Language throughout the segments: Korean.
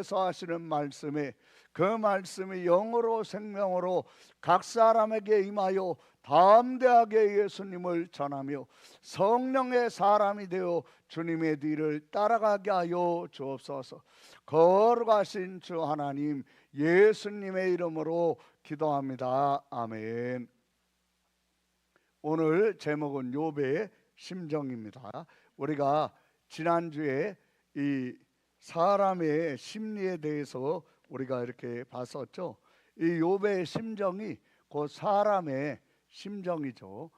주께서 하시는 말씀에 그 말씀이 영으로 생명으로 각 사람에게 임하여 담대하게 예수님을 전하며 성령의 사람이 되어 주님의 뒤를 따라가게 하여 주옵소서. 거룩하신 주 하나님, 예수님의 이름으로 기도합니다. 아멘. 오늘 제목은 욥의 심정입니다. 우리가 지난주에 이 사람의 심리에 대해서 우리가 이렇게 봤었죠. 이 욥의 심정이 곧 사람의 심정이죠.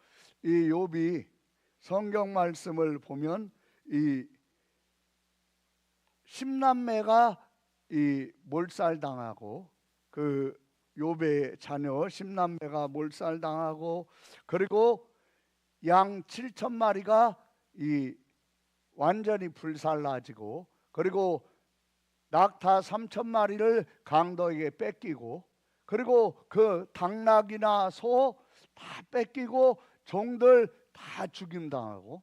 이 욥이 성경 말씀을 보면 이 10남매가 이 몰살당하고, 그 욥의 자녀 10남매가 몰살당하고, 그리고 양 7,000마리가 이 완전히 불살라지고, 그리고 낙타 3,000마리를 강도에게 뺏기고, 그리고 그 당나귀나 소 다 뺏기고 종들 다 죽임당하고,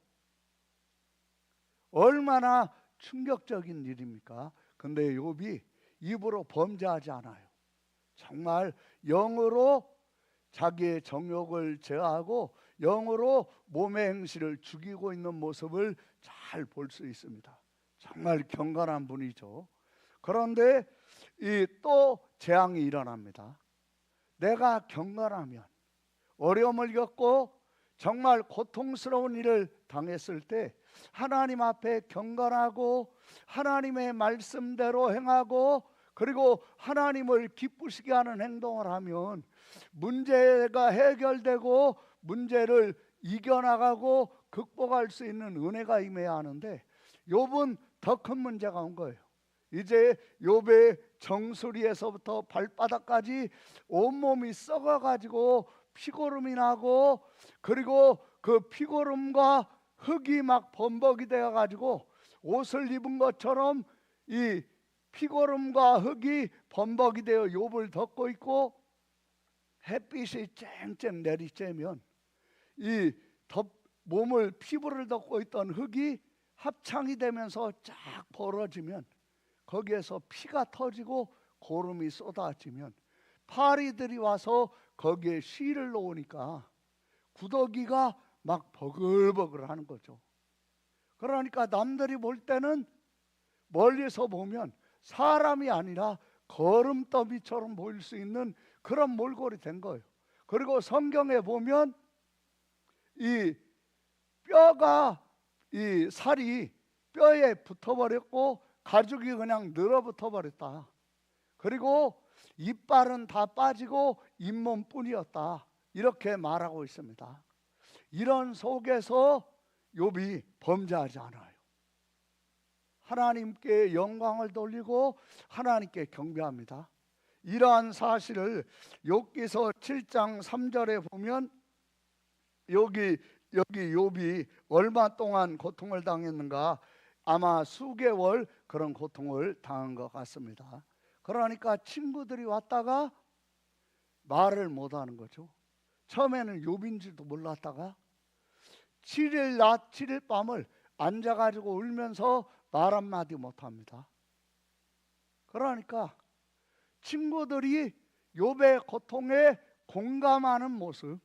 얼마나 충격적인 일입니까? 근데 욥이 입으로 범죄하지 않아요. 정말 영으로 자기의 정욕을 제어하고 영으로 몸의 행실을 죽이고 있는 모습을 잘 볼 수 있습니다. 정말 경건한 분이죠. 그런데 이 또 재앙이 일어납니다. 내가 경건하면, 어려움을 겪고 정말 고통스러운 일을 당했을 때 하나님 앞에 경건하고 하나님의 말씀대로 행하고, 그리고 하나님을 기쁘시게 하는 행동을 하면 문제가 해결되고 문제를 이겨나가고 극복할 수 있는 은혜가 임해야 하는데, 욥은 더 큰 문제가 온 거예요. 이제 욥의 정수리에서부터 발바닥까지 온몸이 썩어가지고 피고름이 나고, 그리고 그 피고름과 흙이 막 범벅이 되어가지고 옷을 입은 것처럼 이 피고름과 흙이 범벅이 되어 욥을 덮고 있고, 햇빛이 쨍쨍 내리쬐면 이 몸을, 피부를 덮고 있던 흙이 합창이 되면서 쫙 벌어지면 거기에서 피가 터지고 고름이 쏟아지면 파리들이 와서 거기에 씨를 놓으니까 구더기가 막 버글버글 하는 거죠. 그러니까 남들이 볼 때는, 멀리서 보면 사람이 아니라 거름더미처럼 보일 수 있는 그런 몰골이 된 거예요. 그리고 성경에 보면 이 뼈가, 이 살이 뼈에 붙어버렸고 가죽이 그냥 늘어붙어 버렸다. 그리고 이빨은 다 빠지고 잇몸뿐이었다. 이렇게 말하고 있습니다. 이런 속에서 욥이 범죄하지 않아요. 하나님께 영광을 돌리고 하나님께 경배합니다. 이러한 사실을 욥기서 7장 3절에 보면, 여기 욥이 얼마 동안 고통을 당했는가? 아마 수개월 그런 고통을 당한 것 같습니다. 그러니까 친구들이 왔다가 말을 못하는 거죠. 처음에는 욥인지도 몰랐다가 7일 낮 7일 밤을 앉아가지고 울면서 말 한마디 못합니다. 그러니까 친구들이 욥의 고통에 공감하는 모습,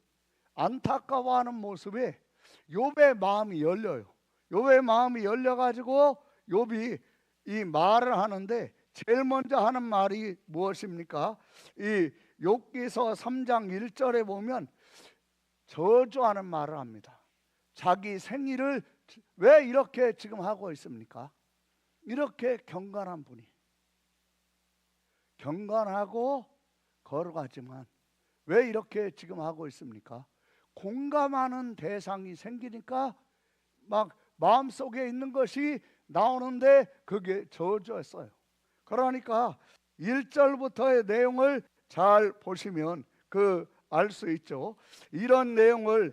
안타까워하는 모습에 욥의 마음이 열려요. 욥의 마음이 열려가지고 욥이 이 말을 하는데, 제일 먼저 하는 말이 무엇입니까? 이 욥기서 3장 1절에 보면 저주하는 말을 합니다. 자기 생일을 왜 이렇게 지금 하고 있습니까? 이렇게 경건한 분이, 경건하고 거룩하지만 왜 이렇게 지금 하고 있습니까? 공감하는 대상이 생기니까 막 마음속에 있는 것이 나오는데 그게 저주였어요. 그러니까 1절부터의 내용을 잘 보시면 알 수 있죠. 이런 내용을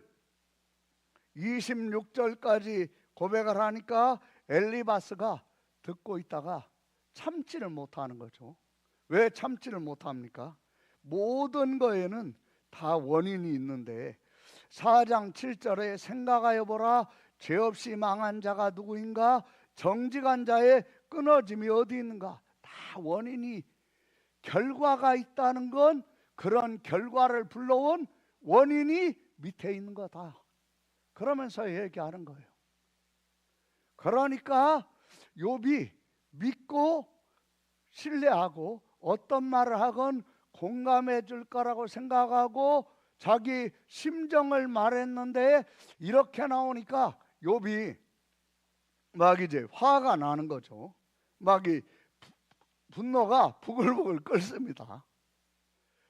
26절까지 고백을 하니까 엘리바스가 듣고 있다가 참지를 못하는 거죠. 왜 참지를 못합니까? 모든 거에는 다 원인이 있는데 4장 7절에 생각하여 보라, 죄 없이 망한 자가 누구인가? 정직한 자의 끊어짐이 어디 있는가? 다 원인이 결과가 있다는 건 그런 결과를 불러온 원인이 밑에 있는 거다. 그러면서 얘기하는 거예요. 그러니까 욥이 믿고 신뢰하고 어떤 말을 하건 공감해 줄 거라고 생각하고 자기 심정을 말했는데 이렇게 나오니까 욥이 막 이제 화가 나는 거죠. 막 이 분노가 부글부글 끓습니다.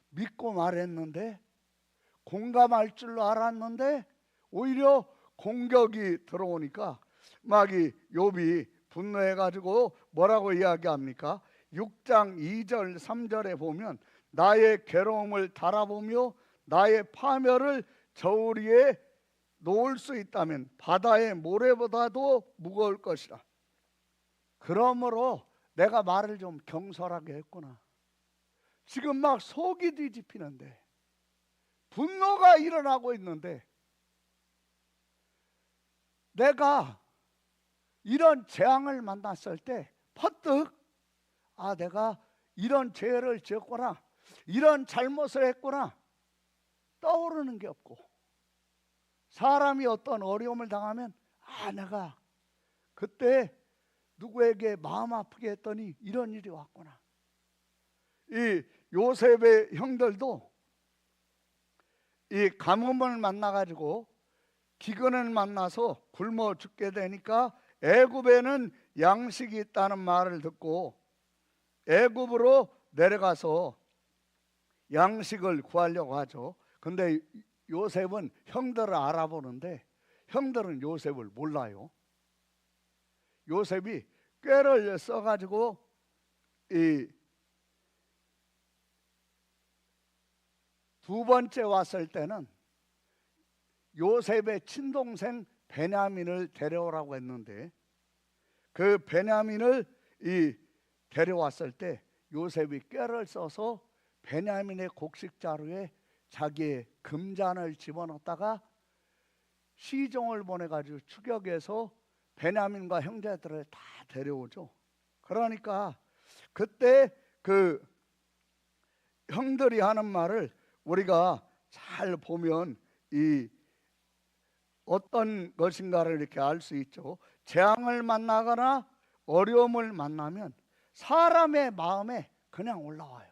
믿고 말했는데, 공감할 줄로 알았는데 오히려 공격이 들어오니까 막 이 욥이 분노해 가지고 뭐라고 이야기합니까? 6장 2절 3절에 보면 나의 괴로움을 달아보며 나의 파멸을 저울 위에 놓을 수 있다면 바다의 모래보다도 무거울 것이라. 그러므로 내가 말을 좀 경솔하게 했구나. 지금 막 속이 뒤집히는데, 분노가 일어나고 있는데, 내가 이런 재앙을 만났을 때 퍼뜩 내가 이런 죄를 지었구나, 이런 잘못을 했구나 떠오르는 게 없고, 사람이 어떤 어려움을 당하면 내가 그때 누구에게 마음 아프게 했더니 이런 일이 왔구나. 이 요셉의 형들도 이 가뭄을 만나가지고 기근을 만나서 굶어 죽게 되니까 애굽에는 양식이 있다는 말을 듣고 애굽으로 내려가서 양식을 구하려고 하죠. 근데 요셉은 형들을 알아보는데 형들은 요셉을 몰라요. 요셉이 꾀를 써가지고 이 두 번째 왔을 때는 요셉의 친동생 베냐민을 데려오라고 했는데 그 베냐민을 데려왔을 때 요셉이 꾀를 써서 베냐민의 곡식 자루에 자기의 금잔을 집어넣다가 시종을 보내가지고 추격해서 베냐민과 형제들을 다 데려오죠. 그러니까 그때 그 형들이 하는 말을 우리가 잘 보면 이 어떤 것인가를 이렇게 알 수 있죠. 재앙을 만나거나 어려움을 만나면 사람의 마음에 그냥 올라와요.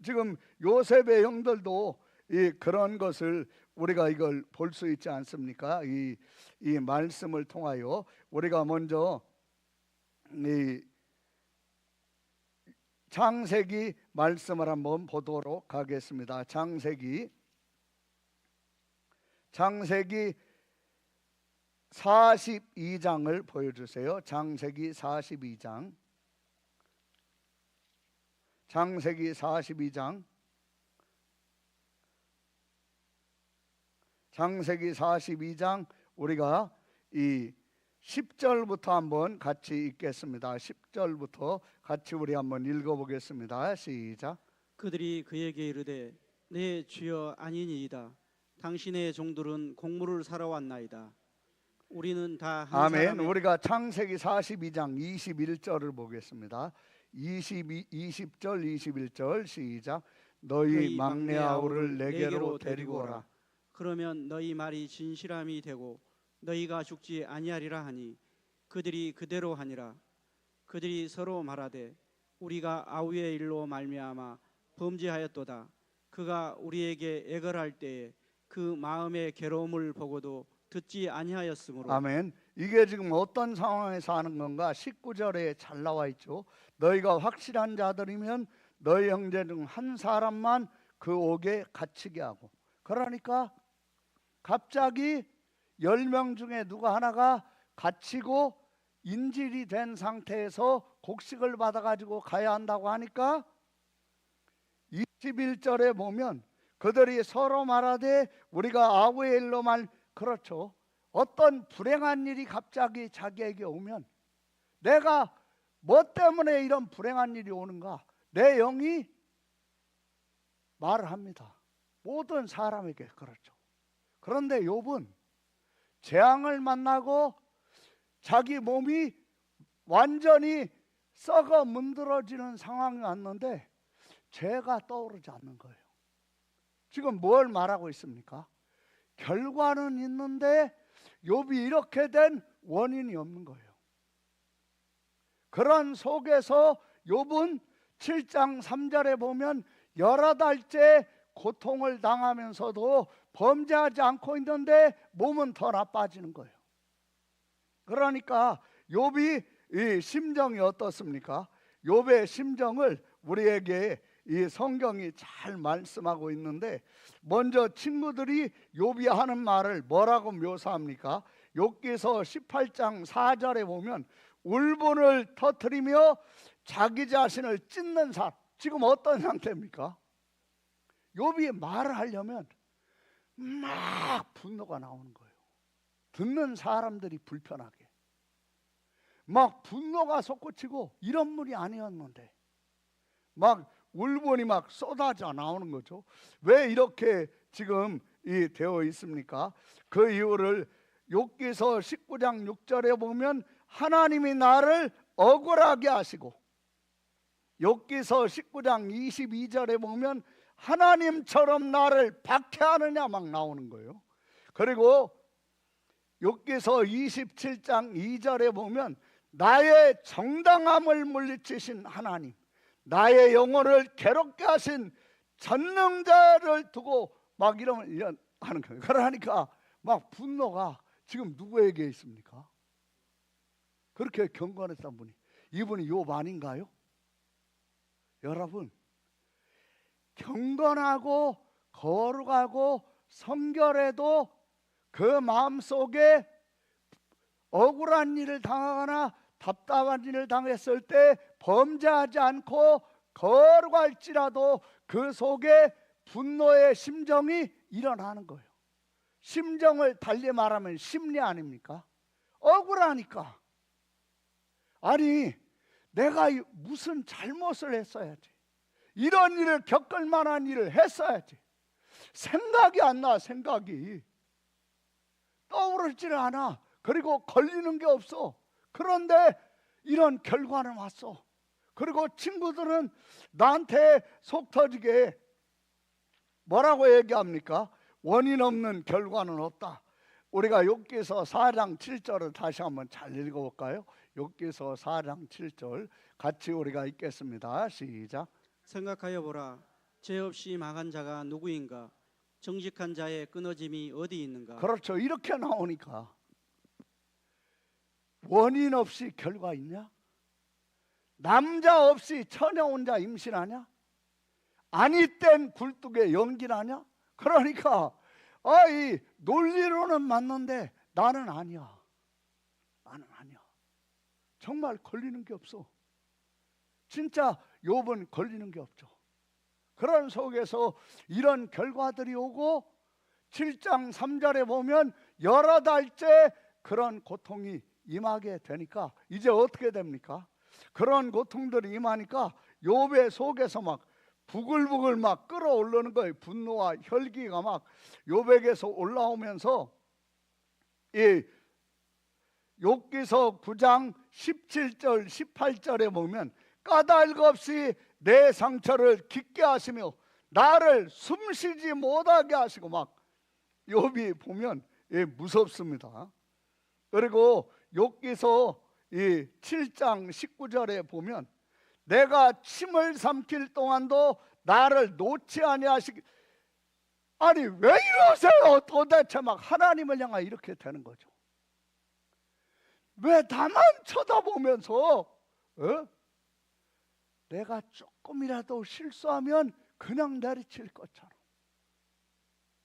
지금 요셉의 형들도 그런 것을 우리가 이걸 볼 수 있지 않습니까? 이 말씀을 통하여 우리가 먼저 이 창세기 말씀을 한번 보도록 하겠습니다. 창세기 42장을 보여주세요. 창세기 42장. 창세기 42장. 창세기 42장 우리가 이 10절부터 한번 같이 읽겠습니다. 10절부터 같이 우리 한번 읽어보겠습니다. 시작. 그들이 그에게 이르되 내 주여 아니니이다. 당신의 종들은 곡물을 사러 왔나이다. 우리는 다 한 아멘. 사람의 우리가 창세기 42장 21절을 보겠습니다. 20절 21절 시작. 너희 막내 아우를 내게로 데리고 오라. 그러면 너희 말이 진실함이 되고 너희가 죽지 아니하리라 하니 그들이 그대로 하니라. 그들이 서로 말하되 우리가 아우의 일로 말미암아 범죄하였도다. 그가 우리에게 애걸할 때에 그 마음의 괴로움을 보고도 듣지 아니하였으므로. 아멘. 이게 지금 어떤 상황에서 하는 건가? 19절에 잘 나와 있죠. 너희가 확실한 자들이면 너희 형제 중 한 사람만 그 옥에 갇히게 하고. 그러니까 갑자기 10명 중에 누가 하나가 갇히고 인질이 된 상태에서 곡식을 받아가지고 가야 한다고 하니까 21절에 보면 그들이 서로 말하되 우리가 아우의 일로 그렇죠. 어떤 불행한 일이 갑자기 자기에게 오면 내가 뭐 때문에 이런 불행한 일이 오는가? 내 영이 말을 합니다. 모든 사람에게 그렇죠. 그런데 욥은 재앙을 만나고 자기 몸이 완전히 썩어 문드러지는 상황이 왔는데 죄가 떠오르지 않는 거예요. 지금 뭘 말하고 있습니까? 결과는 있는데 욥이 이렇게 된 원인이 없는 거예요. 그런 속에서 욥은 7장 3절에 보면 여러 달째 고통을 당하면서도 범죄하지 않고 있는데 몸은 더 나빠지는 거예요. 그러니까 욥이 이 심정이 어떻습니까? 욥의 심정을 우리에게 이 성경이 잘 말씀하고 있는데, 먼저 친구들이 욥이 하는 말을 뭐라고 묘사합니까? 욥기서 18장 4절에 보면 울분을 터뜨리며 자기 자신을 찢는 사람. 지금 어떤 상태입니까? 욥이 말을 하려면 막 분노가 나오는 거예요. 듣는 사람들이 불편하게 막 분노가 솟구치고 이런 물이 아니었는데 막 울분이 막 쏟아져 나오는 거죠. 왜 이렇게 지금 되어 있습니까? 그 이유를 욥기서 19장 6절에 보면 하나님이 나를 억울하게 하시고, 욥기서 19장 22절에 보면 하나님처럼 나를 박해하느냐 막 나오는 거예요. 그리고 욥기서 27장 2절에 보면 나의 정당함을 물리치신 하나님, 나의 영혼을 괴롭게 하신 전능자를 두고 막 이런 하는 거예요. 그러니까 막 분노가 지금 누구에게 있습니까? 그렇게 경건했던 분이, 이분이 욥 아닌가요? 여러분, 경건하고 거룩하고 성결해도 그 마음속에 억울한 일을 당하거나 답답한 일을 당했을 때 범죄하지 않고 거룩할지라도 그 속에 분노의 심정이 일어나는 거예요. 심정을 달리 말하면 심리 아닙니까? 억울하니까. 아니, 내가 무슨 잘못을 했어야지, 이런 일을 겪을 만한 일을 했어야지. 생각이 안 나. 생각이 떠오르질 않아. 그리고 걸리는 게 없어. 그런데 이런 결과는 왔어. 그리고 친구들은 나한테 속 터지게 뭐라고 얘기합니까? 원인 없는 결과는 없다. 우리가 욥기서 4장 7절을 다시 한번 잘 읽어볼까요? 욥기서 4장 7절 같이 우리가 읽겠습니다. 시작. 생각하여 보라. 죄 없이 망한 자가 누구인가? 정직한 자의 끊어짐이 어디 있는가? 그렇죠. 이렇게 나오니까 원인 없이 결과 있냐? 남자 없이 처녀 혼자 임신하냐? 아니 땐 굴뚝에 연기나냐? 그러니까 이 논리로는 맞는데 나는 아니야. 나는 아니야. 정말 걸리는 게 없어. 진짜 욥은 걸리는 게 없죠. 그런 속에서 이런 결과들이 오고 7장 3절에 보면 여러 달째 그런 고통이 임하게 되니까 이제 어떻게 됩니까? 그런 고통들이 임하니까 욥의 속에서 막 부글부글 막 끓어오르는 거예요. 분노와 혈기가 막 욥에게서 올라오면서 이 욥기서 9장 17절 18절에 보면 까닭 없이 내 상처를 깊게 하시며 나를 숨쉬지 못하게 하시고 막 욥이 보면 무섭습니다. 그리고 욥기서 7장 19절에 보면 내가 침을 삼킬 동안도 나를 놓지 아니하시기. 아니 왜 이러세요? 도대체 막 하나님을 향해 이렇게 되는 거죠. 왜 나만 쳐다보면서 내가 조금이라도 실수하면 그냥 내리칠 것처럼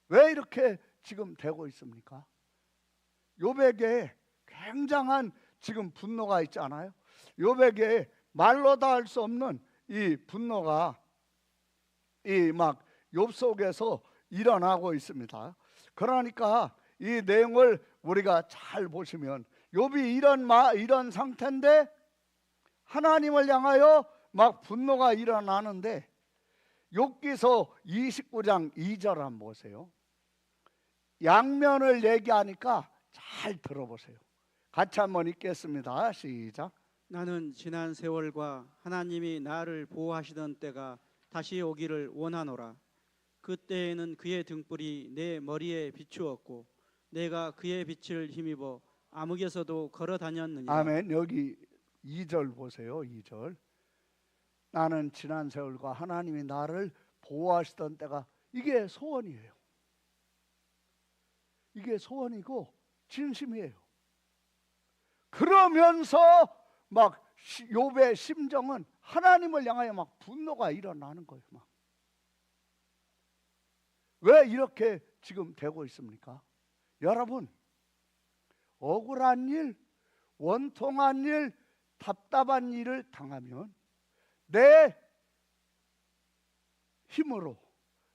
왜 이렇게 지금 되고 있습니까? 욥에게 굉장한 지금 분노가 있지 않아요? 욥에게 말로 다 할 수 없는 이 분노가 막 욥 속에서 일어나고 있습니다. 그러니까 이 내용을 우리가 잘 보시면 욥이 이런 상태인데 하나님을 향하여 막 분노가 일어나는데 욥기서 29장 2절 한번 보세요. 양면을 얘기하니까 잘 들어보세요. 같이 한번 읽겠습니다. 시작. 나는 지난 세월과 하나님이 나를 보호하시던 때가 다시 오기를 원하노라. 그때에는 그의 등불이 내 머리에 비추었고 내가 그의 빛을 힘입어 암흑에서도 걸어 다녔느니라. 아멘. 여기 2절 보세요. 2절. 나는 지난 세월과 하나님이 나를 보호하시던 때가, 이게 소원이에요. 이게 소원이고 진심이에요. 그러면서 막 욥의 심정은 하나님을 향하여 막 분노가 일어나는 거예요. 막. 왜 이렇게 지금 되고 있습니까? 여러분, 억울한 일, 원통한 일, 답답한 일을 당하면 내 힘으로,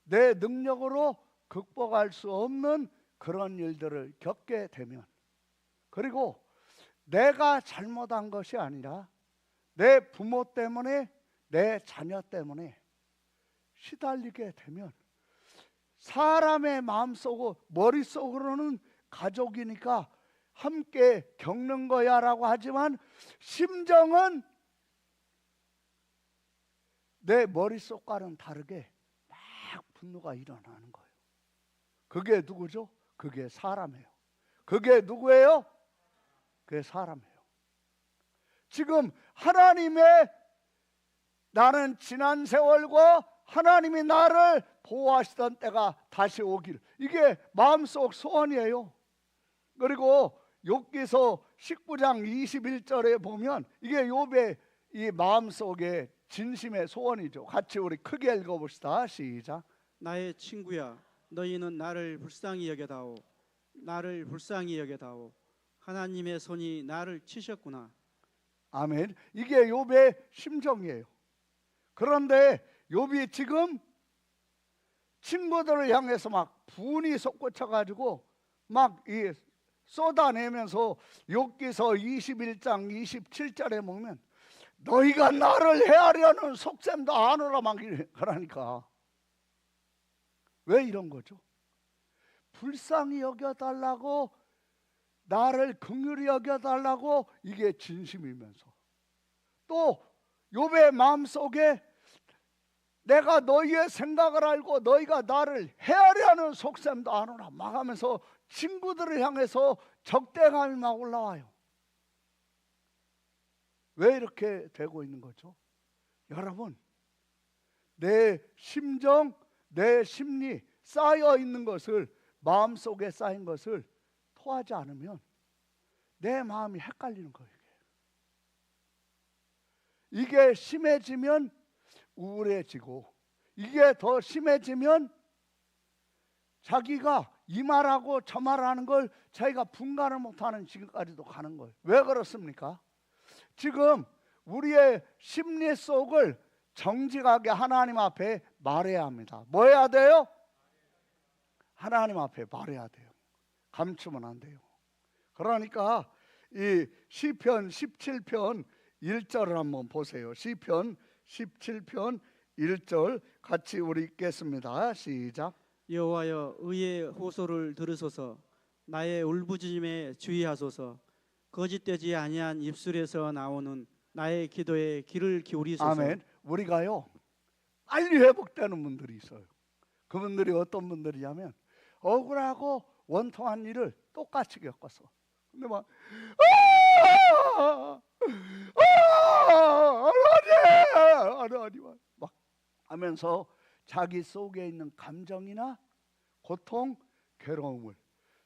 내 능력으로 극복할 수 없는 그런 일들을 겪게 되면, 그리고 내가 잘못한 것이 아니라 내 부모 때문에, 내 자녀 때문에 시달리게 되면, 사람의 마음속으로, 머릿속으로는 가족이니까 함께 겪는 거야 라고 하지만 심정은 내 머릿속과는 다르게 막 분노가 일어나는 거예요. 그게 누구죠? 그게 사람이에요. 그게 누구예요? 그게 사람이에요. 지금 하나님의, 나는 지난 세월과 하나님이 나를 보호하시던 때가 다시 오길, 이게 마음속 소원이에요. 그리고 욥기서 19장 21절에 보면 이게 욥의 이 마음속의 진심의 소원이죠. 같이 우리 크게 읽어봅시다. 시작. 나의 친구야, 너희는 나를 불쌍히 여겨다오. 나를 불쌍히 여겨다오. 하나님의 손이 나를 치셨구나. 아멘. 이게 욥의 심정이에요. 그런데 욥이 지금 친구들을 향해서 막 분이 솟구쳐 막 이 쏟아내면서 욥기서 21장 27절에 보면 너희가 나를 해하려는 속셈도 아노라 막 그러니까, 왜 이런 거죠? 불쌍히 여겨달라고, 나를 긍휼히 여겨달라고, 이게 진심이면서 또 욥의 마음속에 내가 너희의 생각을 알고 너희가 나를 해하려는 속셈도 아노라 막 하면서 친구들을 향해서 적대감이 막 올라와요. 왜 이렇게 되고 있는 거죠? 여러분, 내 심정, 내 심리 쌓여 있는 것을, 마음속에 쌓인 것을 토하지 않으면 내 마음이 헷갈리는 거예요. 이게 심해지면 우울해지고, 이게 더 심해지면 자기가 이 말하고 저 말하는 걸 자기가 분간을 못하는 지금까지도 가는 거예요. 왜 그렇습니까? 지금 우리의 심리 속을 정직하게 하나님 앞에 말해야 합니다. 뭐 해야 돼요? 하나님 앞에 말해야 돼요. 감추면 안 돼요. 그러니까 이 시편 17편 1절을 한번 보세요. 시편 17편 1절 같이 우리 읽겠습니다. 시작. 여호와여, 의의 호소를 들으소서. 나의 울부짖음에 주의하소서. 거짓되지 아니한 입술에서 나오는 나의 기도에 귀를 기울이소서. 아멘. 우리가요 빨리 회복되는 분들이 있어요. 그분들이 어떤 분들이냐면 억울하고 원통한 일을 똑같이 겪었어. 근데 막 하나님 막 하면서 자기 속에 있는 감정이나 고통, 괴로움을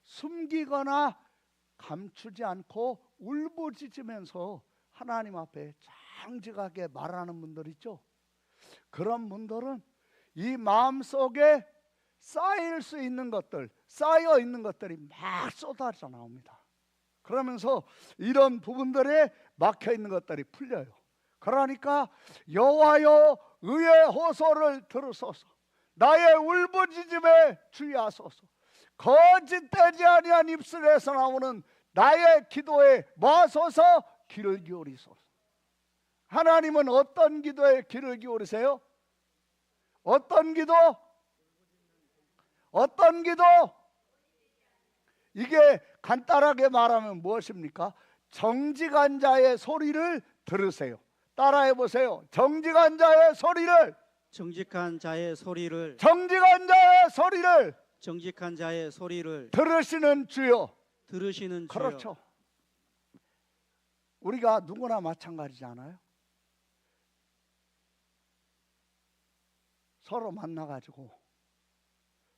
숨기거나 감추지 않고 울부짖으면서 하나님 앞에 정직하게 말하는 분들 있죠. 그런 분들은 이 마음속에 쌓일 수 있는 것들, 쌓여 있는 것들이 막 쏟아져 나옵니다. 그러면서 이런 부분들에 막혀 있는 것들이 풀려요. 그러니까 여호와여, 의의 호소를 들으소서. 나의 울부짖음에 주의하소서. 거짓되지 아니한 입술에서 나오는 나의 기도에 마소서. 귀를 기울이소서. 하나님은 어떤 기도에 귀를 기울이세요? 어떤 기도? 어떤 기도? 이게 간단하게 말하면 무엇입니까? 정직한 자의 소리를 들으세요. 따라해 보세요. 정직한 자의 소리를, 정직한 자의 소리를, 정직한 자의 소리를 정직한 자의 소리를 들으시는 주여. 들으시는 주여. 그렇죠. 우리가 누구나 마찬가지지 않아요? 서로 만나가지고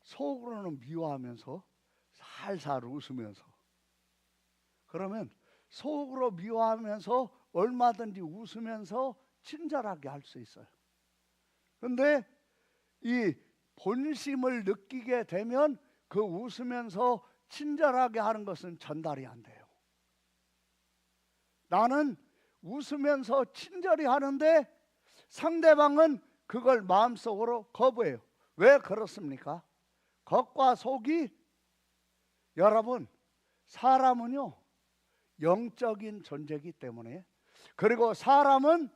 속으로는 미워하면서 살살 웃으면서, 그러면 속으로 미워하면서 얼마든지 웃으면서 친절하게 할 수 있어요. 그런데 이 본심을 느끼게 되면 그 웃으면서 친절하게 하는 것은 전달이 안 돼요. 나는 웃으면서 친절히 하는데 상대방은 그걸 마음속으로 거부해요. 왜 그렇습니까? 겉과 속이, 여러분, 사람은요 영적인 존재이기 때문에, 그리고 사람은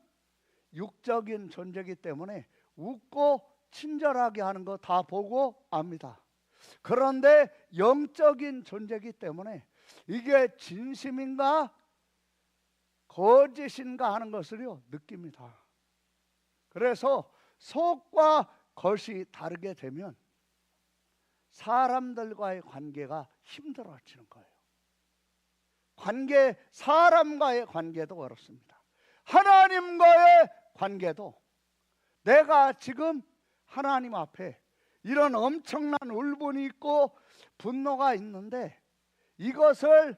육적인 존재이기 때문에 웃고 친절하게 하는 거 다 보고 압니다. 그런데 영적인 존재이기 때문에 이게 진심인가 거짓인가 하는 것을요 느낍니다. 그래서 속과 겉이 다르게 되면 사람들과의 관계가 힘들어지는 거예요. 사람과의 관계도 어렵습니다. 하나님과의 관계도, 내가 지금 하나님 앞에 이런 엄청난 울분이 있고 분노가 있는데 이것을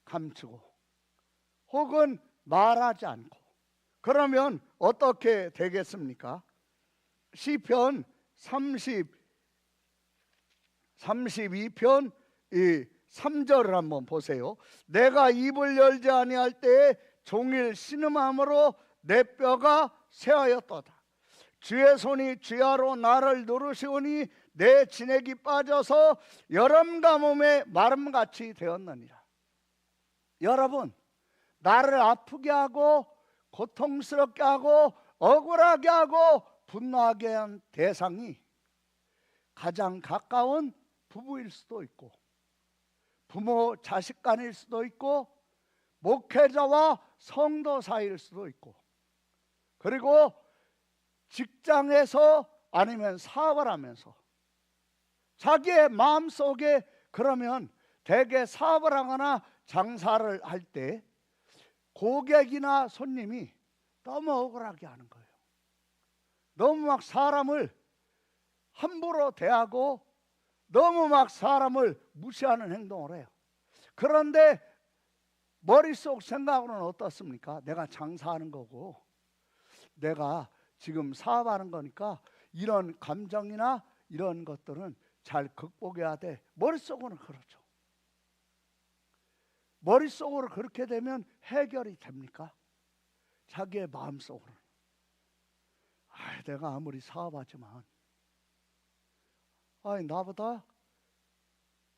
감추고 혹은 말하지 않고 그러면 어떻게 되겠습니까? 시편 32편 3절을 한번 보세요. 내가 입을 열지 아니할 때에 종일 신음함으로 내 뼈가 쇠하였도다. 주의 손이 주야로 나를 누르시오니 내 진액이 빠져서 여름 가뭄에 마름같이 되었느니라. 여러분, 나를 아프게 하고 고통스럽게 하고 억울하게 하고 분노하게 한 대상이 가장 가까운 부부일 수도 있고, 부모 자식 간일 수도 있고, 목회자와 성도 사이일 수도 있고, 그리고 직장에서 아니면 사업을 하면서 자기의 마음속에, 그러면 대개 사업을 하거나 장사를 할 때 고객이나 손님이 너무 억울하게 하는 거예요. 너무 막 사람을 함부로 대하고 너무 막 사람을 무시하는 행동을 해요. 그런데 머릿속 생각으로는 어떻습니까? 내가 장사하는 거고 내가 지금 사업하는 거니까 이런 감정이나 이런 것들은 잘 극복해야 돼. 머릿속으로는 그렇죠. 머릿속으로 그렇게 되면 해결이 됩니까? 자기의 마음속으로는 내가 아무리 사업하지만 나보다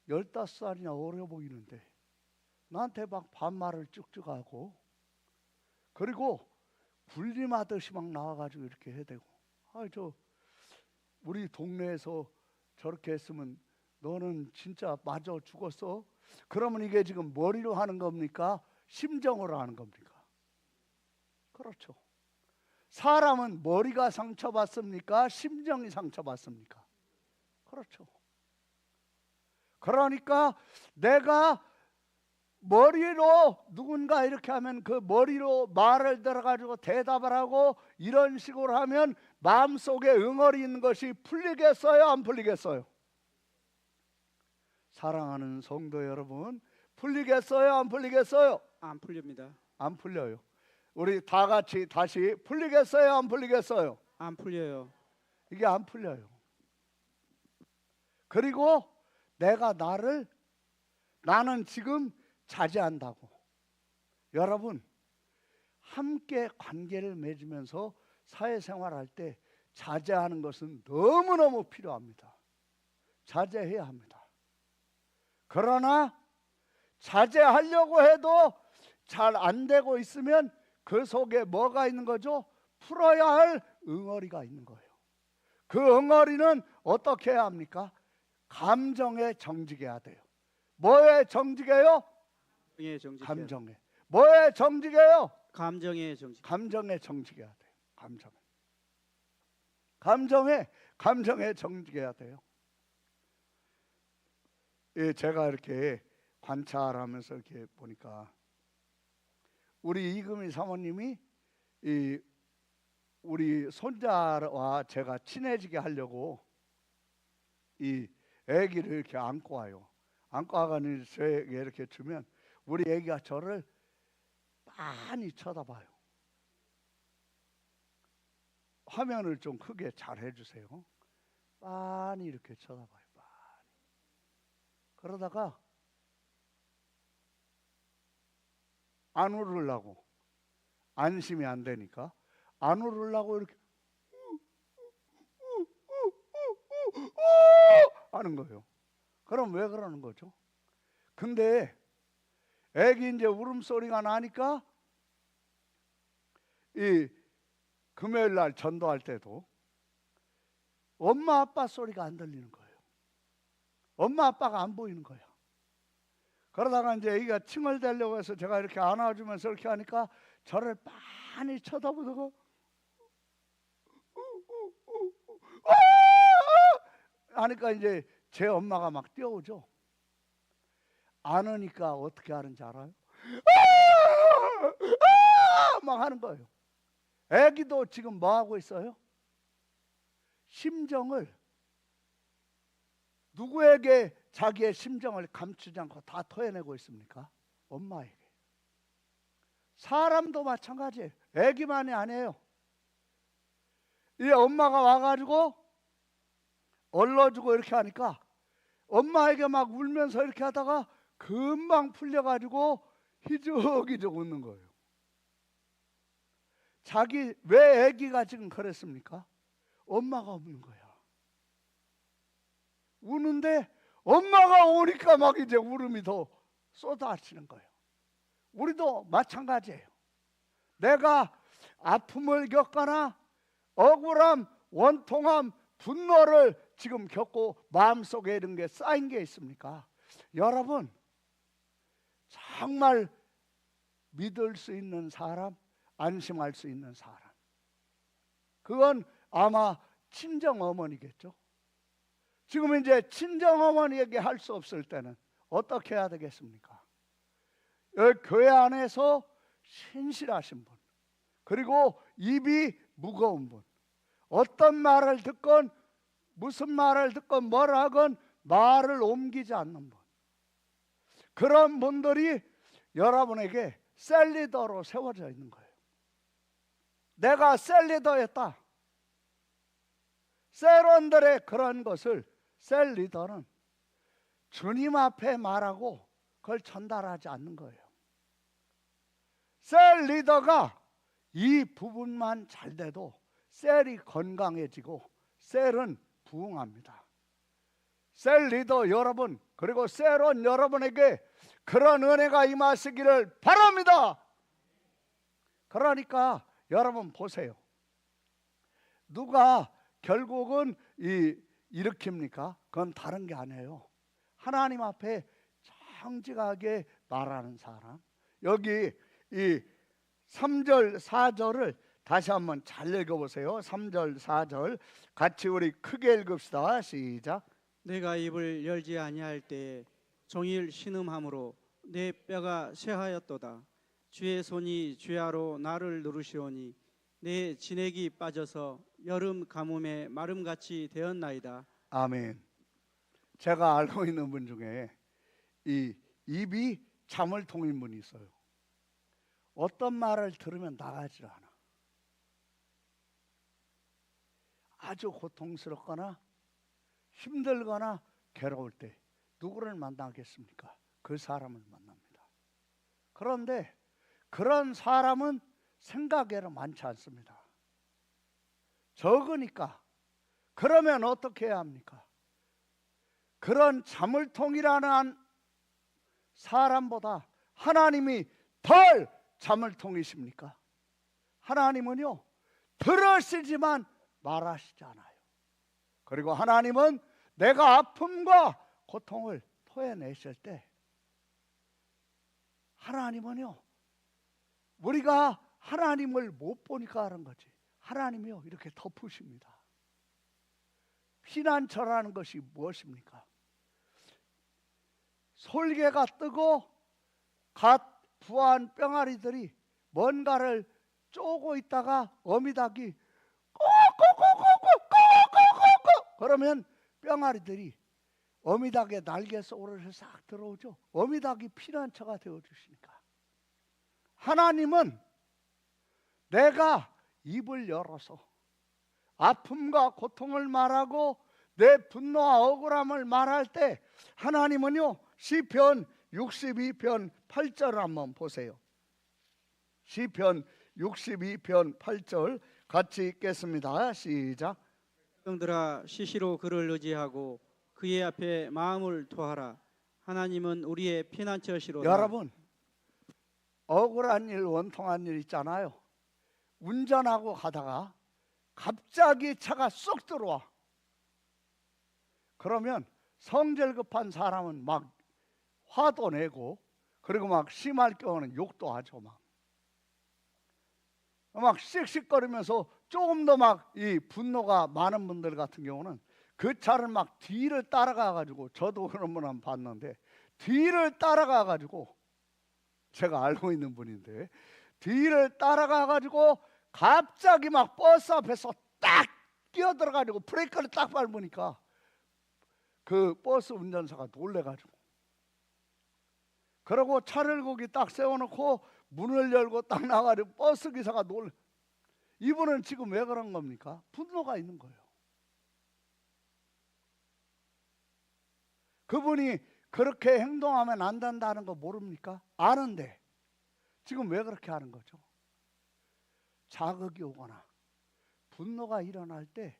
15살이나 어려 보이는데 나한테 막 반말을 쭉쭉 하고, 그리고 군림하듯이 막 나와가지고 이렇게 해대고, 우리 동네에서 저렇게 했으면 너는 진짜 맞아 죽었어? 그러면 이게 지금 머리로 하는 겁니까? 심정으로 하는 겁니까? 그렇죠. 사람은 머리가 상처받습니까? 심정이 상처받습니까? 그렇죠. 그러니까 내가 머리로 누군가 이렇게 하면 그 머리로 말을 들어가지고 대답을 하고 이런 식으로 하면 마음속에 응어리 있는 것이 풀리겠어요? 안 풀리겠어요? 사랑하는 성도 여러분, 풀리겠어요? 안 풀리겠어요? 안 풀립니다. 안 풀려요. 우리 다 같이 다시, 풀리겠어요? 안 풀리겠어요? 안 풀려요. 이게 안 풀려요. 그리고 내가 나는 지금 자제한다고. 여러분, 함께 관계를 맺으면서 사회생활할 때 자제하는 것은 너무너무 필요합니다. 자제해야 합니다. 그러나 자제하려고 해도 잘 안 되고 있으면 그 속에 뭐가 있는 거죠? 풀어야 할 응어리가 있는 거예요. 그 응어리는 어떻게 해야 합니까? 감정에 정직해야 돼요. 뭐에 정직해요? 예, 정직해요. 감정에. 뭐에 정직해요? 감정의 정직. 감정에 정직해야 돼요. 감정에 정직해야 돼요. 예, 제가 이렇게 관찰하면서 이렇게 보니까 우리 이금희 사모님이 이 우리 손자와 제가 친해지게 하려고 이 아기를 이렇게 안고 와요. 안고 와가지고 저에게 이렇게 주면 우리 아기가 저를 많이 쳐다봐요. 화면을 좀 크게 잘 해주세요. 많이 이렇게 쳐다봐요. 많이. 그러다가 안 울으려고, 안심이 안 되니까 안 울으려고 이렇게 하는 거예요. 그럼 왜 그러는 거죠? 근데 애기 이제 울음소리가 나니까 이 금요일 날 전도할 때도 엄마 아빠 소리가 안 들리는 거예요. 엄마 아빠가 안 보이는 거야. 그러다가 이제 애기가 칭얼대려고 해서 제가 이렇게 안아주면서 이렇게 하니까 저를 많이 쳐다보다가 하니까 이제 제 엄마가 막 뛰어오죠. 안으니까 어떻게 하는지 알아요? 막 하는 거예요. 애기도 지금 뭐 하고 있어요? 심정을 누구에게 자기의 심정을 감추지 않고 다 토해내고 있습니까? 엄마에게. 사람도 마찬가지예요. 애기만이 아니에요. 이 엄마가 와가지고 얼러주고 이렇게 하니까 엄마에게 막 울면서 이렇게 하다가 금방 풀려가지고 희죽희죽 웃는 거예요. 자기 왜 애기가 지금 그랬습니까? 엄마가 없는 거야. 우는데 엄마가 오니까 막 이제 울음이 더 쏟아지는 거예요. 우리도 마찬가지예요. 내가 아픔을 겪거나 억울함, 원통함, 분노를 지금 겪고 마음속에 이런 게 쌓인 게 있습니까? 여러분, 정말 믿을 수 있는 사람, 안심할 수 있는 사람, 그건 아마 친정어머니겠죠. 지금 이제 친정어머니에게 할 수 없을 때는 어떻게 해야 되겠습니까? 여기 교회 안에서 신실하신 분, 그리고 입이 무거운 분, 어떤 말을 듣건 무슨 말을 듣건 뭘 하건 말을 옮기지 않는 분, 그런 분들이 여러분에게 셀리더로 세워져 있는 거예요. 내가 셀리더였다. 세론들의 그런 것을 셀리더는 주님 앞에 말하고 그걸 전달하지 않는 거예요. 셀리더가 이 부분만 잘 돼도 셀이 건강해지고 셀은 부흥합니다. 셀리더 여러분, 그리고 셀원 여러분에게 그런 은혜가 임하시기를 바랍니다. 그러니까 여러분 보세요. 누가 결국은 일으킵니까? 그건 다른 게 아니에요. 하나님 앞에 정직하게 말하는 사람. 여기 이 3절 4절을 다시 한번 잘 읽어보세요. 3절 4절 같이 우리 크게 읽읍시다. 시작. 내가 입을 열지 아니할 때에 종일 신음함으로 내 뼈가 쇠하였도다. 주의 손이 주야로 나를 누르시오니 내 진액이 빠져서 여름 가뭄에 마름같이 되었나이다. 아멘. 제가 알고 있는 분 중에 이 입이 잠을 통인 분이 있어요. 어떤 말을 들으면 나가질 않아. 아주 고통스럽거나 힘들거나 괴로울 때 누구를 만나겠습니까? 그 사람을 만납니다. 그런데 그런 사람은 생각외로 많지 않습니다. 적으니까. 그러면 어떻게 해야 합니까? 그런 자물통이라는 사람보다 하나님이 덜 자물통이십니까? 하나님은요, 들으시지만 말하시지 않아요. 그리고 하나님은 내가 아픔과 고통을 토해내실 때 하나님은요, 우리가 하나님을 못 보니까 하는 거지. 하나님이요 이렇게 덮으십니다. 피난처라는 것이 무엇입니까? 솔개가 뜨고 갓 부화한 병아리들이 뭔가를 쪼고 있다가 어미닭이 꼬꼬꼬꼬꼬꼬꼬꼬 그러면 병아리들이 어미닭의 날개 속으로 싹 들어오죠. 어미닭이 피난처가 되어주시니까. 하나님은 내가 입을 열어서 아픔과 고통을 말하고 내 분노와 억울함을 말할 때 하나님은요 시편 62편 8절 한번 보세요. 시편 62편 8절 같이 읽겠습니다. 시작. 백성들아 시시로 그를 의지하고 그의 앞에 마음을 토하라. 하나님은 우리의 피난처시로다. 여러분 억울한 일 원통한 일 있잖아요. 운전하고 가다가 갑자기 차가 쏙 들어와. 그러면 성질 급한 사람은 막 화도 내고 그리고 막 심할 경우는 욕도 하죠. 막 씩씩거리면서 조금 더 막 이 분노가 많은 분들 같은 경우는 그 차를 막 뒤를 따라가 가지고 저도 그런 분 한번 봤는데 뒤를 따라가 가지고 제가 알고 있는 분인데 뒤를 따라가 가지고 갑자기 막 버스 앞에서 딱 끼어들어 가지고 브레이크를 딱 밟으니까 그 버스 운전사가 놀래 가지고 그러고 차를 거기 딱 세워놓고 문을 열고 딱 나가지고 버스 기사가 놀래. 이분은 지금 왜 그런 겁니까? 분노가 있는 거예요. 그분이 그렇게 행동하면 안 된다는 거 모릅니까? 아는데 지금 왜 그렇게 하는 거죠? 자극이 오거나 분노가 일어날 때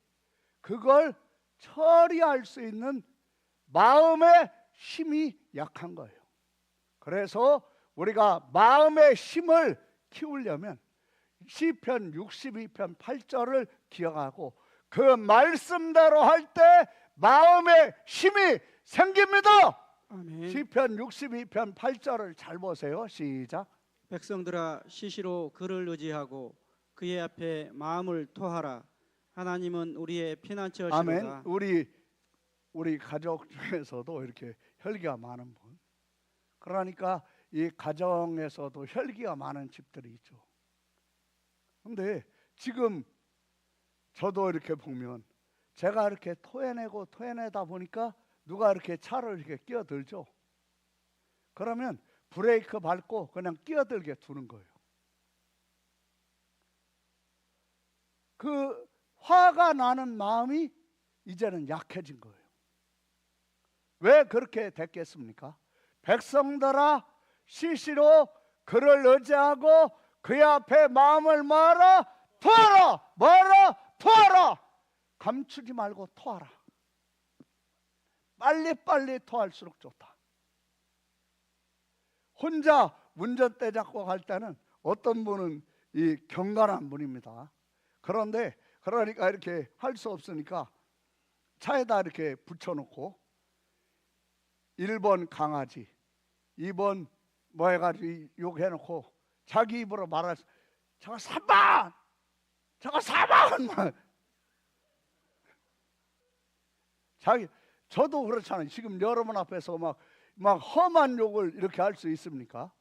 그걸 처리할 수 있는 마음의 힘이 약한 거예요. 그래서 우리가 마음의 힘을 키우려면 시편 62편 8절을 기억하고 그 말씀대로 할 때 마음의 힘이 생깁니다. 아멘. 시편 62편 8절을 잘 보세요. 시작. 백성들아 시시로 그를 의지하고 그의 앞에 마음을 토하라. 하나님은 우리의 피난처시로다. 아멘. 우리 가족 중에서도 이렇게 혈기가 많은 분. 그러니까 이 가정에서도 혈기가 많은 집들이 있죠. 근데 지금 저도 이렇게 보면 제가 이렇게 토해내고 토해내다 보니까 누가 이렇게 차를 이렇게 끼어들죠. 그러면 브레이크 밟고 그냥 끼어들게 두는 거예요. 그 화가 나는 마음이 이제는 약해진 거예요. 왜 그렇게 됐겠습니까? 백성들아 시시로 그를 의지하고 그의 앞에 마음을 말아 토하라. 말아 토하라. 감추지 말고 토하라. 빨리빨리 토할수록 좋다. 혼자 운전대 잡고 갈 때는 어떤 분은 이 경건한 분입니다. 그런데 그러니까 이렇게 할 수 없으니까 차에다 이렇게 붙여놓고 1번 강아지, 2번 뭐 해가지고 욕해놓고 자기 입으로 말할 수, 저거 3번! 저거 4번! 자기, 저도 그렇잖아요. 지금 여러분 앞에서 막 험한 욕을 이렇게 할 수 있습니까?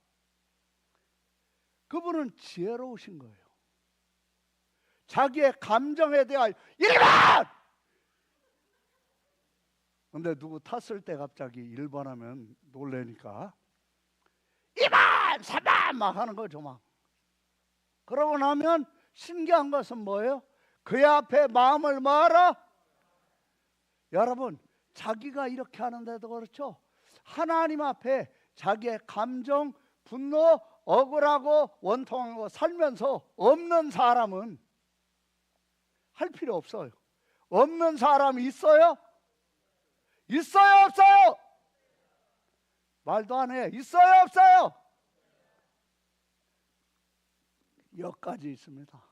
그분은 지혜로우신 거예요. 자기의 감정에 대하여 1번! 근데 누구 탔을 때 갑자기 1번 하면 놀래니까 2번! 3번! 막 하는 거죠. 막 그러고 나면 신기한 것은 뭐예요? 그의 앞에 마음을 말아. 여러분 자기가 이렇게 하는데도 그렇죠. 하나님 앞에 자기의 감정, 분노, 억울하고 원통하고 살면서 없는 사람은 할 필요 없어요. 없는 사람이 있어요? 있어요 없어요? 말도 안 해. 있어요 없어요? 여기까지 있습니다.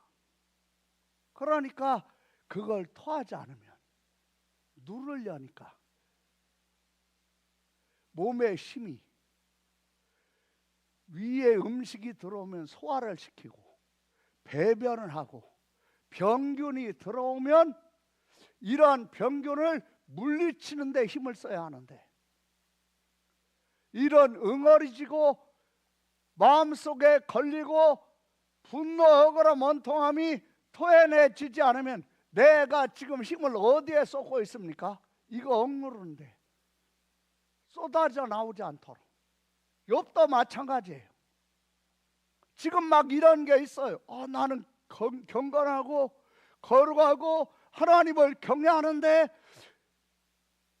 그러니까 그걸 토하지 않으면 누르려니까 몸의 힘이 위에 음식이 들어오면 소화를 시키고 배변을 하고 병균이 들어오면 이러한 병균을 물리치는 데 힘을 써야 하는데 이런 응어리지고 마음속에 걸리고 분노, 억울함, 원통함이 토해내지지 않으면 내가 지금 힘을 어디에 쏟고 있습니까? 이거 억누르는데 쏟아져 나오지 않도록. 욥도 마찬가지예요. 지금 막 이런 게 있어요. 나는 경건하고 거룩하고 하나님을 경외하는데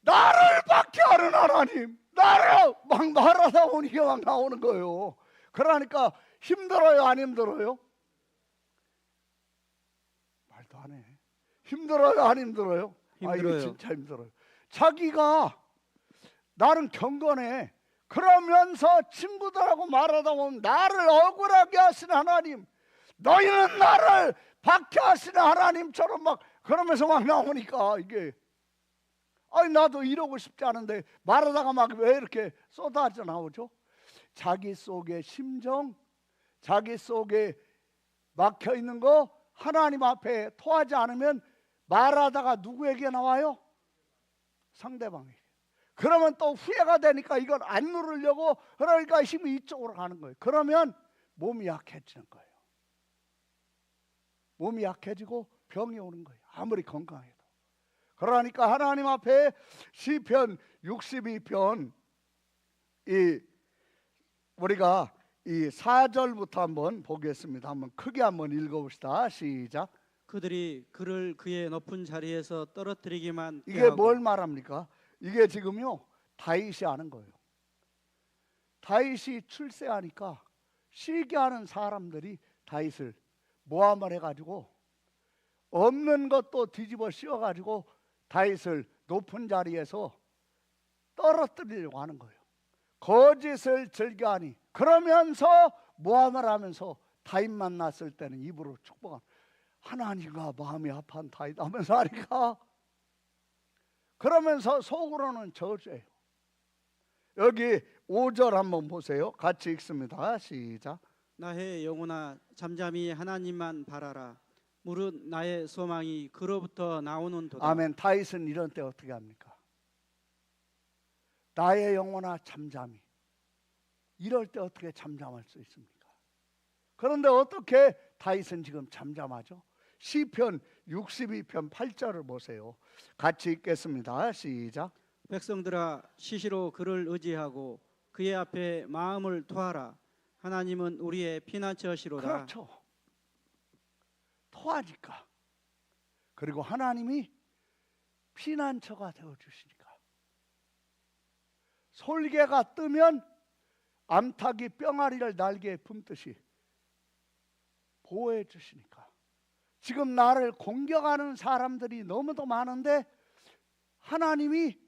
나를 박해하는 하나님, 나를 막 말하다 보니까 막 나오는 거예요. 그러니까 힘들어요, 안 힘들어요? 말도 안 해. 힘들어요, 안 힘들어요? 힘들어요. 이거 진짜 힘들어요. 자기가 나는 경건해. 그러면서 친구들하고 말하다 보면 나를 억울하게 하시는 하나님, 너희는 나를 박해하시는 하나님처럼 막 그러면서 막 나오니까 이게 나도 이러고 싶지 않은데 말하다가 막 왜 이렇게 쏟아져 나오죠? 자기 속의 심정, 자기 속에 막혀 있는 거 하나님 앞에 토하지 않으면 말하다가 누구에게 나와요? 상대방에게. 그러면 또 후회가 되니까 이걸 안 누르려고 그러니까 힘이 이쪽으로 가는 거예요. 그러면 몸이 약해지는 거예요. 몸이 약해지고 병이 오는 거예요. 아무리 건강해도. 그러니까 하나님 앞에 시편 62편 우리가 이 4절부터 한번 보겠습니다. 한번 크게 한번 읽어봅시다. 시작. 그들이 그를 그의 높은 자리에서 떨어뜨리기만 이게 패하고 뭘 말합니까? 이게 지금요 다윗이 하는 거예요. 다윗이 출세하니까 시기하는 사람들이 다윗을 모함을 해가지고 없는 것도 뒤집어 씌워가지고 다윗을 높은 자리에서 떨어뜨리려고 하는 거예요. 거짓을 즐겨하니 그러면서 모함을 하면서 다윗 만났을 때는 입으로 축복한 하나님과 마음이 합한 다윗 하면서 하니까 그러면서 속으로는 저주예요. 여기 5절 한번 보세요. 같이 읽습니다. 시작. 나의 영혼아 잠잠히 하나님만 바라라. 무릇 나의 소망이 그로부터 나오는도다. 아멘. 다윗은 이런 때 어떻게 합니까? 나의 영혼아 잠잠히. 이럴 때 어떻게 잠잠할 수 있습니까? 그런데 어떻게 다윗은 지금 잠잠하죠? 시편 62편 8절을 보세요. 같이 읽겠습니다. 시작. 백성들아 시시로 그를 의지하고 그의 앞에 마음을 토하라. 하나님은 우리의 피난처시로다. 그렇죠. 토하니까. 그리고 하나님이 피난처가 되어주시니까. 솔개가 뜨면 암탉이 뿅아리를 날개에 품듯이 보호해 주시니까. 지금 나를 공격하는 사람들이 너무도 많은데 하나님이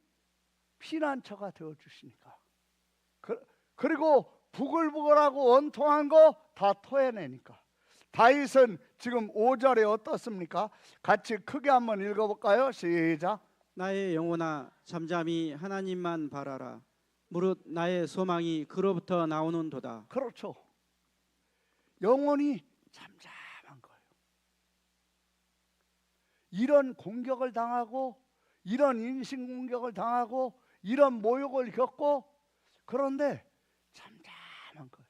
피난처가 되어주시니까. 그리고 부글부글하고 원통한 거 다 토해내니까. 다윗은 지금 5절에 어떻습니까? 같이 크게 한번 읽어볼까요? 시작. 나의 영혼아 잠잠히 하나님만 바라라. 무릇 나의 소망이 그로부터 나오는도다. 그렇죠. 영혼이 잠잠한 거예요. 이런 공격을 당하고 이런 인신공격을 당하고 이런 모욕을 겪고 그런데 잠잠한 거예요.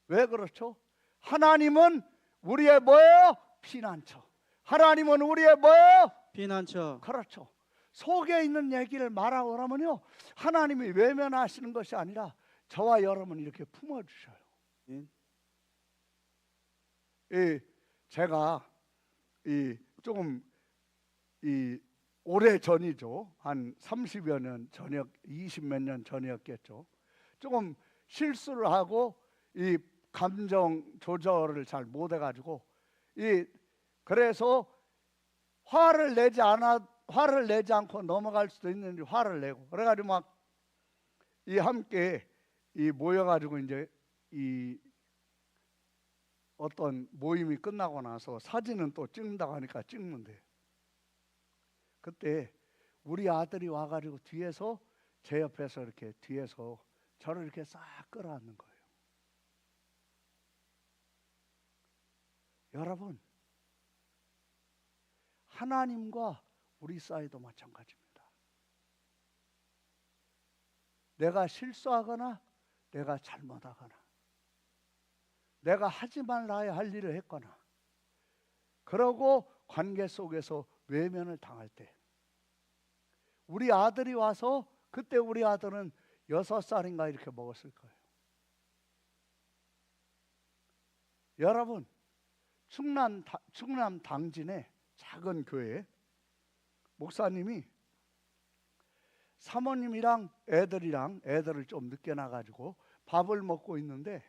왜 그렇죠? 하나님은 우리의 뭐예요? 피난처. 하나님은 우리의 뭐예요? 피난처. 그렇죠. 속에 있는 얘기를 말하고 그러면요 하나님이 외면하시는 것이 아니라 저와 여러분 이렇게 품어주셔요. 제가 조금 오래 전이죠. 한 30여 년 전이었, 20몇 년 전이었겠죠. 조금 실수를 하고 이 감정 조절을 잘 못해가지고 그래서 화를 내지 않고 넘어갈 수도 있는데 화를 내고 그래가지고 막 함께 모여가지고 이제 어떤 모임이 끝나고 나서 사진은 또 찍는다고 하니까 찍는데 그때 우리 아들이 와가지고 뒤에서 제 옆에서 이렇게 뒤에서 저를 이렇게 싹 끌어안는 거예요. 여러분, 하나님과 우리 사이도 마찬가지입니다. 내가 실수하거나 내가 잘못하거나 내가 하지 말아야 할 일을 했거나 그러고 관계 속에서 외면을 당할 때 우리 아들이 와서 그때 우리 아들은 6살인가 이렇게 먹었을 거예요. 여러분, 충남 당진의 작은 교회 목사님이 사모님이랑 애들을 좀 늦게 나가지고 밥을 먹고 있는데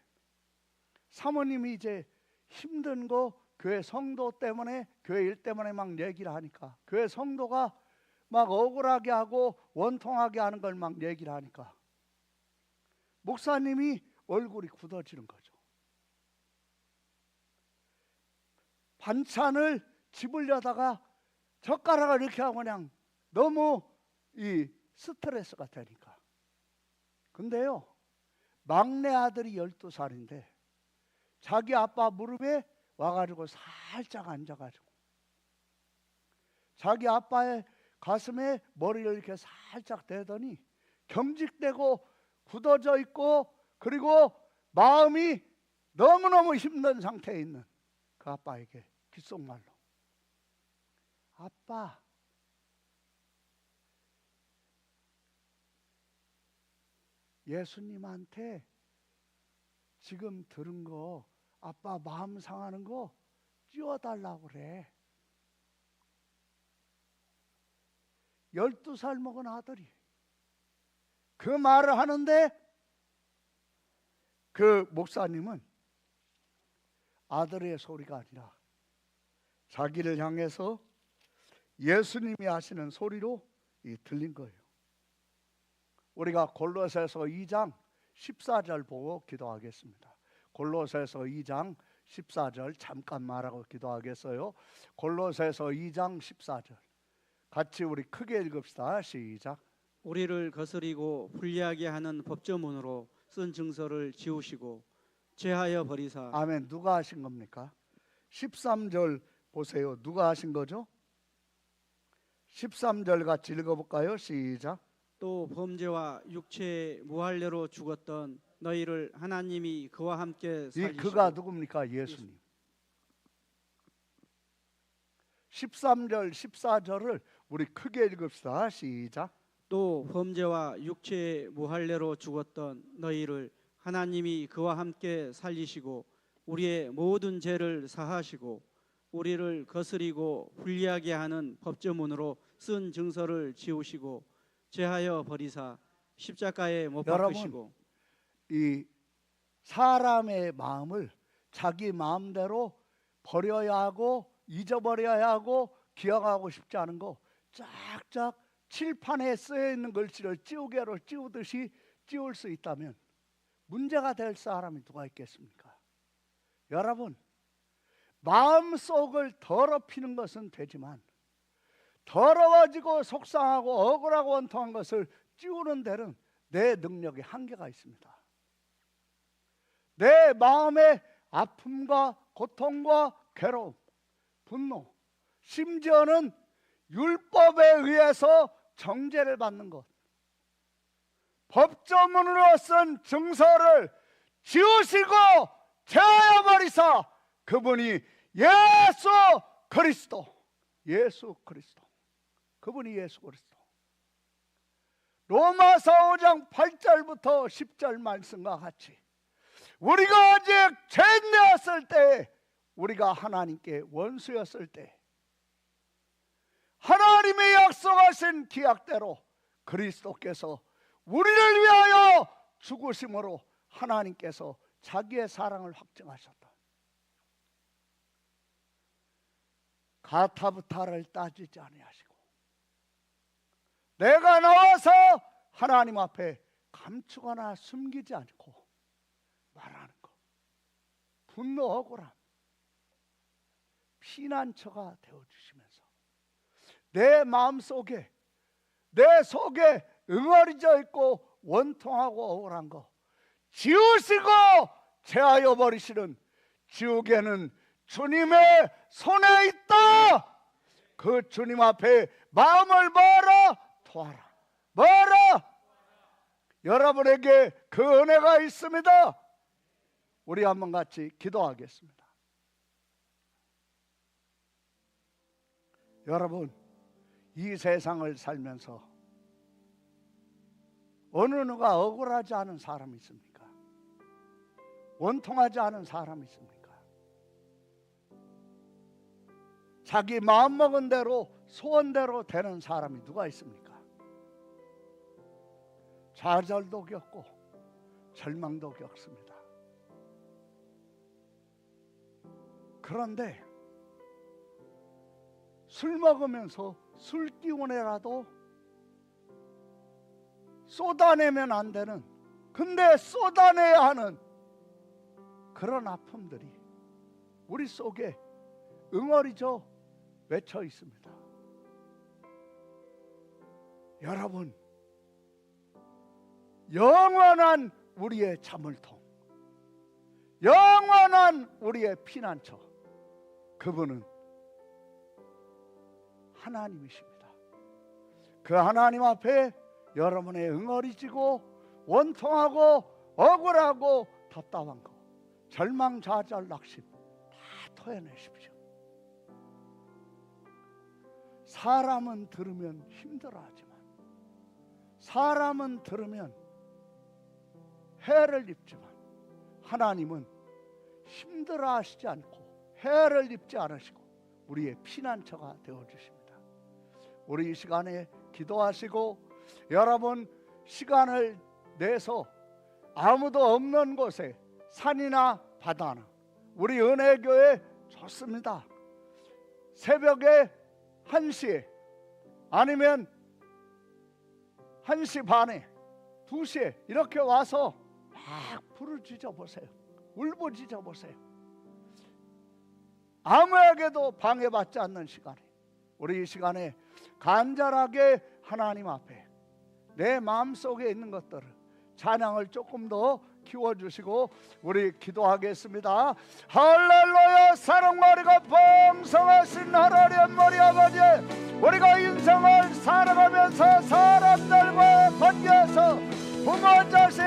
사모님이 이제 힘든 거 교회 성도 때문에 교회 일 때문에 막 얘기를 하니까 교회 성도가 막 억울하게 하고 원통하게 하는 걸 막 얘기를 하니까 목사님이 얼굴이 굳어지는 거죠. 반찬을 집으려다가 젓가락을 이렇게 하고 그냥 너무 이 스트레스가 되니까. 근데요, 막내 아들이 12살인데 자기 아빠 무릎에 와가지고 살짝 앉아가지고 자기 아빠의 가슴에 머리를 이렇게 살짝 대더니 경직되고 굳어져 있고 그리고 마음이 너무너무 힘든 상태에 있는 그 아빠에게 귓속말로 아빠, 예수님한테 지금 들은 거 아빠 마음 상하는 거 찌워달라고 그래. 12살 먹은 아들이 그 말을 하는데 그 목사님은 아들의 소리가 아니라 자기를 향해서 예수님이 하시는 소리로 들린 거예요. 우리가 골로새서 2장 14절 보고 기도하겠습니다. 골로새서 2장 14절 잠깐 말하고 기도하겠어요. 골로새서 2장 14절 같이 우리 크게 읽읍시다. 시작. 우리를 거스리고 불리하게 하는 법조문으로 쓴 증서를 지우시고 제하여 버리사. 아멘. 누가 하신 겁니까? 13절 보세요. 누가 하신 거죠? 13절 같이 읽어볼까요? 시작. 또 범죄와 육체의 무할례로 죽었던 너희를 하나님이 그와 함께 이 살리시고. 그가 누굽니까? 예수님. 13절 14절을 우리 크게 읽읍시다. 시작. 또 범죄와 육체의 무할례로 죽었던 너희를 하나님이 그와 함께 살리시고 우리의 모든 죄를 사하시고 우리를 거스리고 불리하게 하는 법조문으로 쓴 증서를 지우시고 제하여 버리사 십자가에 못 박으시고. 이 사람의 마음을 자기 마음대로 버려야 하고 잊어버려야 하고 기억하고 싶지 않은 거 쫙쫙 칠판에 쓰여 있는 글씨를 찌우개로 찌우듯이 찌울 수 있다면 문제가 될 사람이 누가 있겠습니까? 여러분, 마음속을 더럽히는 것은 되지만 더러워지고 속상하고 억울하고 원통한 것을 찌우는 데는 내 능력에 한계가 있습니다. 내 마음의 아픔과 고통과 괴로움, 분노, 심지어는 율법에 의해서 정죄를 받는 것, 법조문으로 쓴 증서를 지우시고 제하여 버리사 그분이 예수 그리스도, 그분이 예수 그리스도. 로마서 5장 8절부터 10절 말씀과 같이 우리가 아직 죄인되었을 때, 우리가 하나님께 원수였을 때 하나님의 약속하신 기약대로 그리스도께서 우리를 위하여 죽으심으로 하나님께서 자기의 사랑을 확증하셨다. 가타부타를 따지지 아니하시고 내가 나와서 하나님 앞에 감추거나 숨기지 않고 말하는 것, 분노, 억울함, 피난처가 되어주시면서 내 마음속에, 내 속에 응어리져 있고 원통하고 억울한 거 지우시고 제하여 버리시는, 지옥에는 주님의 손에 있다. 그 주님 앞에 마음을 멀어 토하라. 멀어. 여러분에게 그 은혜가 있습니다. 우리 한번 같이 기도하겠습니다. 여러분, 이 세상을 살면서 어느 누가 억울하지 않은 사람이 있습니까? 원통하지 않은 사람이 있습니까? 자기 마음먹은 대로 소원대로 되는 사람이 누가 있습니까? 좌절도 겪고 절망도 겪습니다. 그런데 술 먹으면서 술 기운에라도 쏟아내면 안 되는, 근데 쏟아내야 하는 그런 아픔들이 우리 속에 응어리져 맺혀 있습니다. 여러분, 영원한 우리의 자물통, 영원한 우리의 피난처, 그분은 하나님이십니다. 그 하나님 앞에 여러분의 응어리지고 원통하고 억울하고 답답한 거, 절망, 좌절, 낙심 다 토해내십시오. 사람은 들으면 힘들어하지만, 사람은 들으면 해를 입지만, 하나님은 힘들어하시지 않고 해를 입지 않으시고 우리의 피난처가 되어주십니다. 우리 이 시간에 기도하시고, 여러분 시간을 내서 아무도 없는 곳에, 산이나 바다나, 우리 은혜교회 좋습니다. 새벽에 1시에 아니면 1시 반에 2시에 이렇게 와서 막 부르짖어 보세요. 울부짖어 보세요. 아무에게도 방해받지 않는 시간에, 우리 이 시간에 간절하게 하나님 앞에 내 마음속에 있는 것들을, 찬양을 조금 더 키워주시고 우리 기도하겠습니다. 할렐루야. 사랑머리가 풍성하신 하나님 머리 아버지, 우리가 인생을 살아가면서 사람들과 관계에서 부모 자식